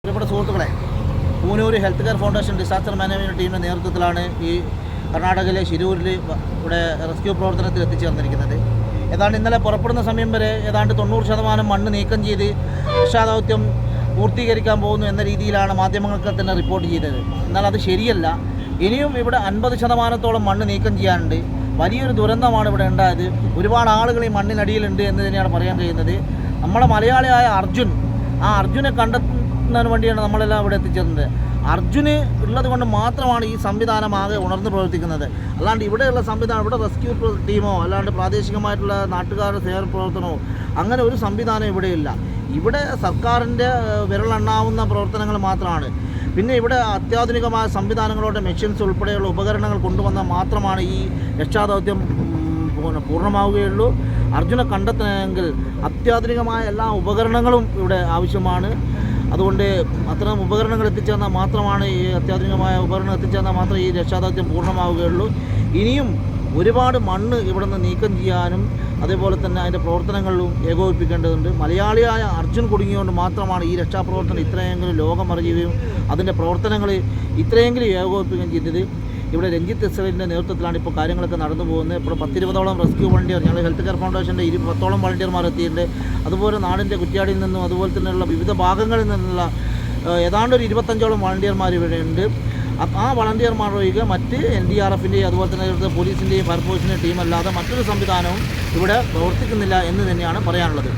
പ്രിയപ്പെട്ട സുഹൃത്തുക്കളെ, Poonoor health care foundation disaster management ടീമിൻ്റെ നേതൃത്വത്തിലാണ് ഈ കർണാടകയിലെ ശിരൂരിൽ ഇവിടെ റെസ്ക്യൂ പ്രവർത്തനത്തിൽ എത്തിച്ചേർന്നിരിക്കുന്നത്. ഏതാണ്ട് ഇന്നലെ പുറപ്പെടുന്ന സമയം വരെ ഏതാണ്ട് 90% മണ്ണ് നീക്കം ചെയ്ത് രക്ഷാദൗത്യം പൂർത്തീകരിക്കാൻ പോകുന്നു എന്ന രീതിയിലാണ് മാധ്യമങ്ങൾക്ക് തന്നെ റിപ്പോർട്ട് ചെയ്തത്. എന്നാൽ അത് ശരിയല്ല. ഇനിയും ഇവിടെ 50% മണ്ണ് നീക്കം ചെയ്യാനുണ്ട്. വലിയൊരു ദുരന്തമാണ് ഇവിടെ ഉണ്ടായത്. ഒരുപാട് ആളുകൾ ഈ മണ്ണിനടിയിലുണ്ട് എന്ന് തന്നെയാണ് പറയാൻ കഴിയുന്നത്. നമ്മളെ മലയാളിയായ അർജുനെ കണ്ടെത്തുന്നതിന് വേണ്ടിയാണ് നമ്മളെല്ലാം ഇവിടെ എത്തിച്ചേർന്നത്. അർജുന് ഉള്ളത് കൊണ്ട് മാത്രമാണ് ഈ സംവിധാനം ആകെ ഉണർന്ന് പ്രവർത്തിക്കുന്നത്. അല്ലാണ്ട് ഇവിടെയുള്ള സംവിധാനം, ഇവിടെ റെസ്ക്യൂ ടീമോ അല്ലാണ്ട് പ്രാദേശികമായിട്ടുള്ള നാട്ടുകാരുടെ സേവന പ്രവർത്തനമോ അങ്ങനെ ഒരു സംവിധാനം ഇവിടെയില്ല. ഇവിടെ സർക്കാരിൻ്റെ വിരലെണ്ണാവുന്ന പ്രവർത്തനങ്ങൾ മാത്രമാണ്. പിന്നെ ഇവിടെ അത്യാധുനികമായ സംവിധാനങ്ങളോടെ മെഷീൻസ് ഉൾപ്പെടെയുള്ള ഉപകരണങ്ങൾ കൊണ്ടുവന്നാൽ മാത്രമാണ് ഈ രക്ഷാദൗത്യം പൂർണ്ണമാവുകയുള്ളൂ. അർജുനെ കണ്ടെത്തണമെങ്കിൽ അത്യാധുനികമായ എല്ലാ ഉപകരണങ്ങളും ഇവിടെ ആവശ്യമാണ്. അതുകൊണ്ട് അത്തരം ഉപകരണങ്ങൾ എത്തിച്ചേർന്നാൽ മാത്രമാണ് ഈ അത്യാധുനികമായ ഉപകരണം എത്തിച്ചേർന്നാൽ മാത്രമേ ഈ രക്ഷാദൗത്യം പൂർണ്ണമാവുകയുള്ളൂ. ഇനിയും ഒരുപാട് മണ്ണ് ഇവിടെ നിന്ന് നീക്കം ചെയ്യാനും അതേപോലെ തന്നെ അതിൻ്റെ പ്രവർത്തനങ്ങളിലും ഏകോപിപ്പിക്കേണ്ടതുണ്ട്. മലയാളിയായ അർജുൻ കുടുങ്ങിയുകൊണ്ട് മാത്രമാണ് ഈ രക്ഷാപ്രവർത്തനം ഇത്രയെങ്കിലും ലോകം അറിയുകയും അതിൻ്റെ പ്രവർത്തനങ്ങൾ ഇത്രയെങ്കിലും ഏകോപിപ്പിക്കുകയും ചെയ്തത്. ഇവിടെ രഞ്ജിത്ത് എസ്സലിൻ്റെ നേതൃത്വത്തിലാണ് ഇപ്പോൾ കാര്യങ്ങളൊക്കെ നടന്നു പോകുന്നത്. ഇപ്പോൾ 10-20ഓളം റെസ്ക്യൂ വോളണ്ടിയർ, ഞങ്ങൾ ഹെൽത്ത് കെയർ ഫൗണ്ടേഷൻ്റെ 10ഓളം വോളണ്ടിയർമാർ എത്തിയിട്ടുണ്ട്. അതുപോലെ നാടിൻ്റെ കുറ്റ്യാടിയിൽ നിന്നും അതുപോലെ തന്നെയുള്ള വിവിധ ഭാഗങ്ങളിൽ നിന്നുള്ള ഏതാണ്ട് ഒരു 25ഓളം വോളണ്ടിയർമാർ ഇവിടെയുണ്ട്. ആ വളണ്ടിയർമാർ ഒഴികെ മറ്റ് NDRFൻ്റെയും അതുപോലെ തന്നെ പോലീസിൻ്റെയും ഫയർഫോഴ്സിൻ്റെയും ടീമല്ലാതെ മറ്റൊരു സംവിധാനവും ഇവിടെ പ്രവർത്തിക്കുന്നില്ല എന്ന് തന്നെയാണ് പറയാനുള്ളത്.